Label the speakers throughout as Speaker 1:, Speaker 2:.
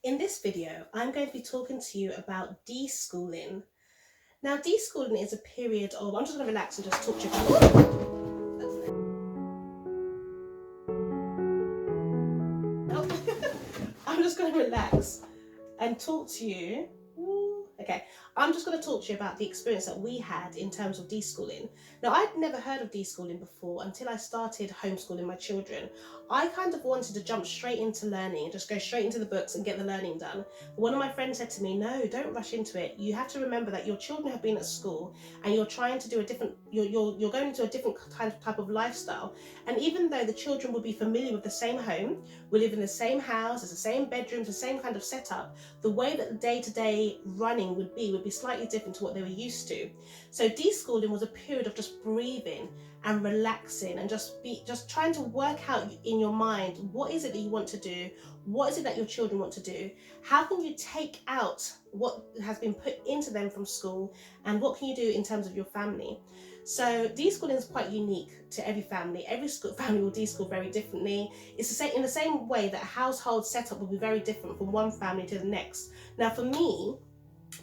Speaker 1: In this video, I'm going to be talking to you about deschooling. Now, deschooling is a period of, I'm just going to relax and just talk to you about I'm just going to relax and talk to you. Okay, I'm just going to talk to you about the experience that we had in terms of deschooling. Now, I'd never heard of deschooling before until I started homeschooling my children. I kind of wanted to jump straight into learning, just go straight into the books and get the learning done. But one of my friends said to me, no, don't rush into it. You have to remember that your children have been at school and you're trying to do a different, you're going into a different type of lifestyle. And even though the children will be familiar with the same home, we live in the same house, it's the same bedrooms, the same kind of setup, the way that the day-to-day running would be slightly different to what they were used to. So deschooling was a period of just breathing and relaxing and just trying to work out in your mind, what is it that you want to do? What is it that your children want to do? How can you take out what has been put into them from school, and what can you do in terms of your family? So deschooling is quite unique to every family. Every family will deschool very differently. It's the same in the same way that a household setup will be very different from one family to the next. Now, for me,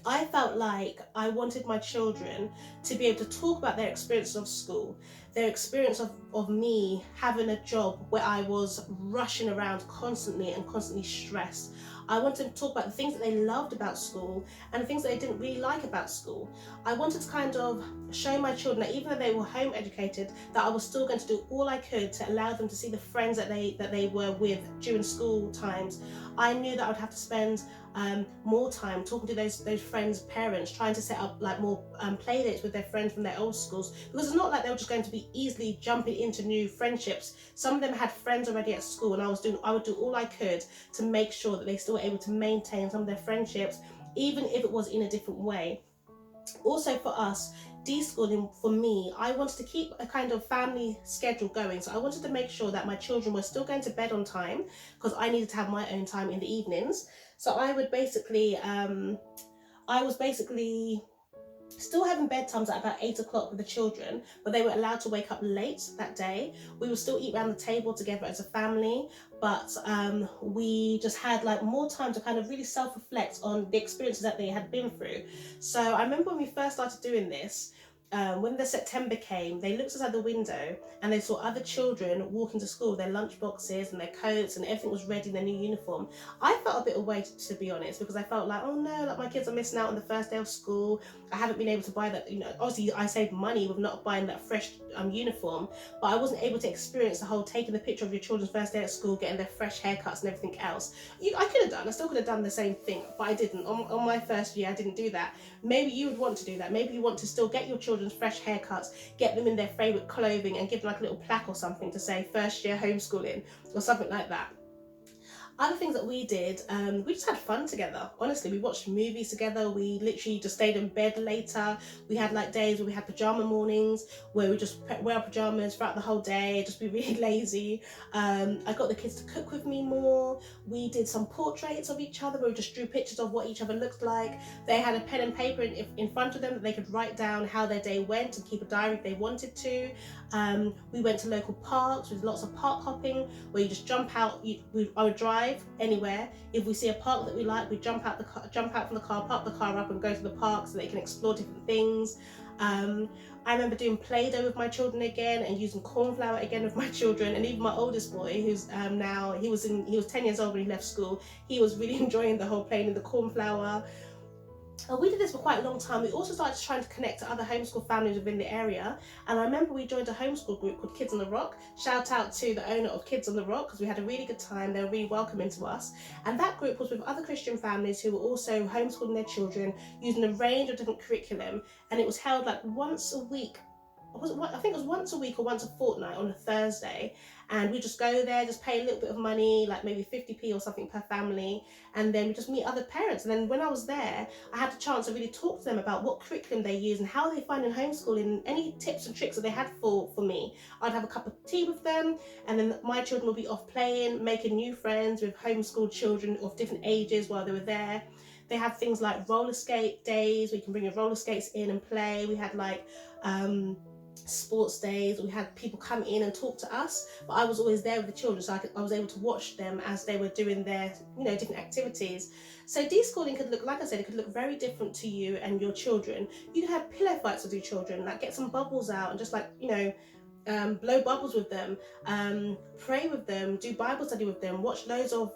Speaker 1: I felt like I wanted my children to be able to talk about their experience of school, their experience of me having a job where I was rushing around constantly and constantly stressed. I wanted to talk about the things that they loved about school and the things that they didn't really like about school. I wanted to kind of show my children that even though they were home educated, that I was still going to do all I could to allow them to see the friends that they were with during school times. I knew that I would have to spend more time talking to those friends' parents, trying to set up like more play dates with their friends from their old schools, because it's not like they were just going to be easily jumping into new friendships. Some of them had friends already at school, and I would do all I could to make sure that they still were able to maintain some of their friendships, even if it was in a different way. Also for us, deschooling, for me, I wanted to keep a kind of family schedule going. So I wanted to make sure that my children were still going to bed on time, because I needed to have my own time in the evenings. So I was basically still having bedtimes at about 8 o'clock with the children, but they were allowed to wake up late that day. We would still eat around the table together as a family, but we just had like more time to kind of really self-reflect on the experiences that they had been through. So I remember when we first started doing this, when the September came, they looked outside the window and they saw other children walking to school with their lunch boxes and their coats, and everything was ready in their new uniform. I felt a bit away, to be honest, because I felt like, oh no, like my kids are missing out on the first day of school. I haven't been able to buy that, obviously I saved money with not buying that fresh uniform, but I wasn't able to experience the whole taking the picture of your children's first day at school, getting their fresh haircuts and everything else. I still could have done the same thing, but I didn't. On my first year, I didn't do that. Maybe you would want to do that. Maybe you want to still get your children's fresh haircuts, get them in their favourite clothing, and give them like a little plaque or something to say first year homeschooling or something like that. Other things that we did, we just had fun together. Honestly, we watched movies together. We literally just stayed in bed later. We had like days where we had pajama mornings, where we just wear our pajamas throughout the whole day, just be really lazy. I got the kids to cook with me more. We did some portraits of each other where we just drew pictures of what each other looked like. They had a pen and paper in front of them that they could write down how their day went and keep a diary if they wanted to. We went to local parks with lots of park hopping, where you just jump out. I would drive anywhere. If we see a park that we like, we jump out from the car, park the car up, and go to the park so they can explore different things. I remember doing Play-Doh with my children again, and using corn flour again with my children. And even my oldest boy, who's now he was 10 years old when he left school, he was really enjoying the whole playing in the corn flour. We did this for quite a long time. We also started trying to connect to other homeschool families within the area, and I remember we joined a homeschool group called Kids on the Rock. Shout out to the owner of Kids on the Rock, because we had a really good time. They were really welcoming to us, and that group was with other Christian families who were also homeschooling their children using a range of different curriculum, and it was held like once a week. I think it was once a week or once a fortnight on a Thursday, and we just go there, just pay a little bit of money, like maybe 50p or something per family, and then we just meet other parents. And then when I was there, I had the chance to really talk to them about what curriculum they use and how they find in homeschooling, any tips and tricks that they had for me. I'd have a cup of tea with them, and then my children would be off playing, making new friends with homeschooled children of different ages while they were there. They have things like roller skate days where you can bring your roller skates in and play. We had like sports days. We had people come in and talk to us, but I was always there with the children, so I was able to watch them as they were doing their, different activities. So deschooling could look, like I said, it could look very different to you and your children. You could have pillow fights with your children, like get some bubbles out and just blow bubbles with them, pray with them, do Bible study with them, watch loads of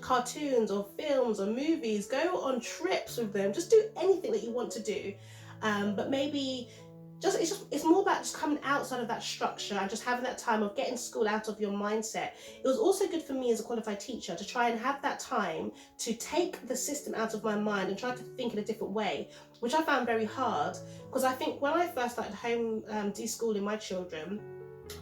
Speaker 1: cartoons or films or movies, go on trips with them, just do anything that you want to do. But maybe it's more about just coming outside of that structure and just having that time of getting school out of your mindset. It was also good for me as a qualified teacher to try and have that time to take the system out of my mind and try to think in a different way, which I found very hard, because I think when I first started home deschooling my children,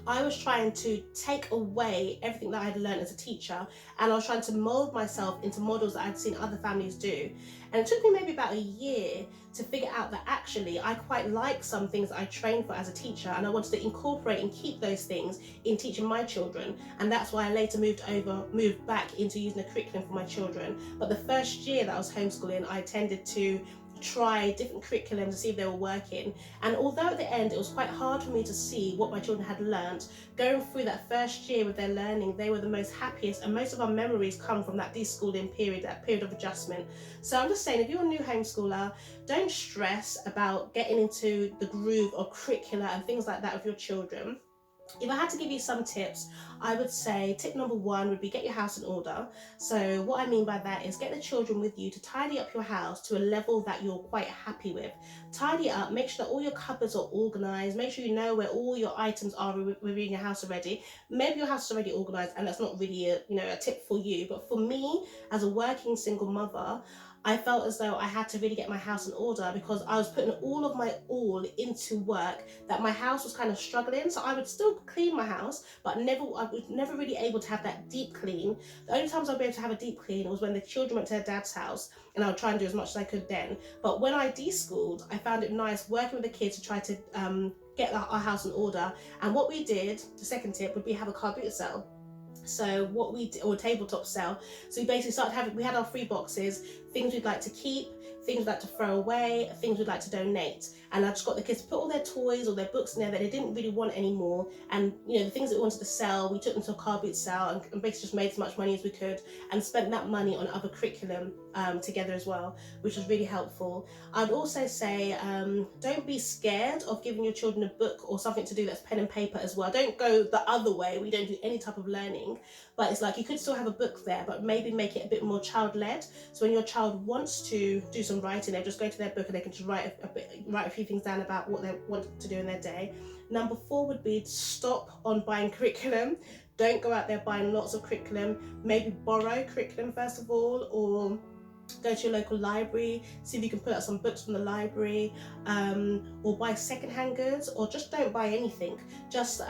Speaker 1: I was trying to take away everything that I had learned as a teacher, and I was trying to mold myself into models that I'd seen other families do. And it took me maybe about a year to figure out that actually I quite like some things that I trained for as a teacher, and I wanted to incorporate and keep those things in teaching my children. And that's why I later moved back into using a curriculum for my children. But the first year that I was homeschooling, I tended to try different curriculums to see if they were working. And although at the end it was quite hard for me to see what my children had learnt, going through that first year with their learning, they were the most happiest, and most of our memories come from that deschooling period, that period of adjustment. So I'm just saying, if you're a new homeschooler, don't stress about getting into the groove of curricula and things like that with your children. If I had to give you some tips, I would say tip number one would be get your house in order. So what I mean by that is get the children with you to tidy up your house to a level that you're quite happy with. Tidy it up, make sure that all your cupboards are organised, make sure you know where all your items are within your house already. Maybe your house is already organised and that's not really a tip for you, but for me as a working single mother, I felt as though I had to really get my house in order because I was putting all of my all into work, that my house was kind of struggling. So I would still clean my house, but I was never really able to have that deep clean. The only times I'd be able to have a deep clean was when the children went to their dad's house, and I would try and do as much as I could then. But when I deschooled, I found it nice working with the kids to try to get our house in order. And what we did, the second tip, would be have a car boot sale. So what we did, or a tabletop sale. So we basically we had our free boxes, things we'd like to keep, things we'd like to throw away, things we'd like to donate. And I just got the kids to put all their toys or their books in there that they didn't really want anymore. And the things that we wanted to sell, we took them to a car boot sale and basically just made as much money as we could and spent that money on other curriculum together as well, which was really helpful. I'd also say don't be scared of giving your children a book or something to do that's pen and paper as well. Don't go the other way. We don't do any type of learning, but it's like you could still have a book there, but maybe make it a bit more child-led. So when your child wants to do some writing, they just go to their book and they can just write a few things down about what they want to do in their day. Number 4 would be to stop on buying curriculum. Don't go out there buying lots of curriculum. Maybe borrow curriculum first of all, or go to your local library, see if you can pull out some books from the library, or buy secondhand goods, or just don't buy anything. Just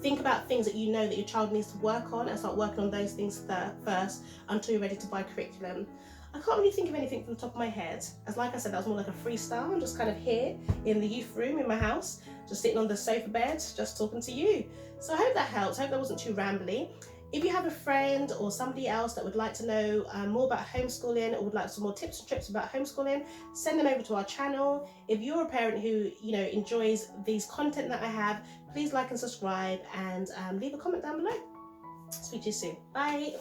Speaker 1: think about things that you know that your child needs to work on and start working on those things first until you're ready to buy curriculum. I can't really think of anything from the top of my head, as like I said, that was more like a freestyle. I'm just kind of here in the youth room in my house, just sitting on the sofa bed, just talking to you. So I hope that helps. I hope that wasn't too rambly. If you have a friend or somebody else that would like to know more about homeschooling or would like some more tips and tricks about homeschooling, send them over to our channel. If you're a parent who enjoys these content that I have, please like and subscribe and leave a comment down below. Speak to you soon. Bye.